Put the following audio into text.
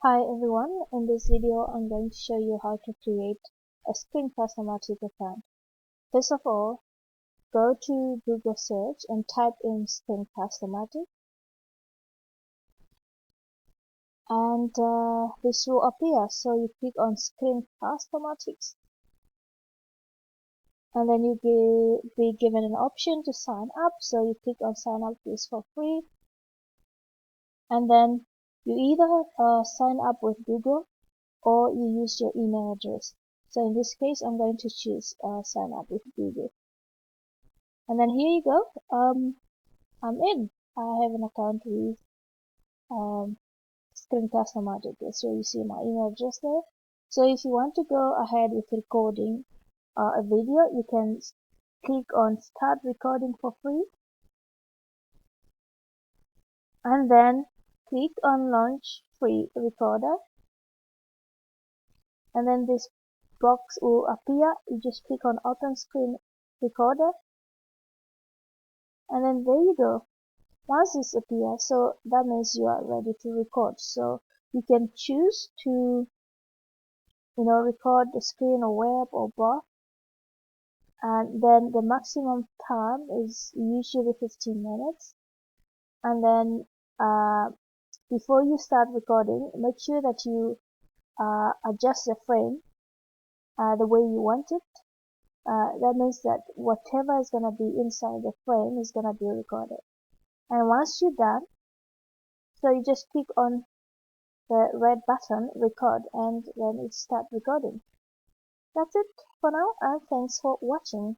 Hi everyone, in this video I'm going to show you how to create a Screencast-o-matic account. First of all, go to Google search and type in Screencast-o-matic, and this will appear. So you click on Screencast-o-matic, and then you be given an option to sign up. So you click on sign up this for free, and then you either sign up with Google or you use your email address. So in this case, I'm going to choose sign up with Google. And then here you go. I'm in. I have an account with Screencast-o-matic. So you see my email address there. So if you want to go ahead with recording a video, you can click on start recording for free, and then click on launch free recorder, and then this box will appear. You just click on open screen recorder, and then there you go. Once this appears, so that means you are ready to record. So you can choose to record the screen or web or both, and then the maximum time is usually 15 minutes. And then before you start recording, make sure that you adjust the frame the way you want it. That means that whatever is going to be inside the frame is going to be recorded. And once you're done, so you just click on the red button record, and then it start recording. That's it for now, and thanks for watching.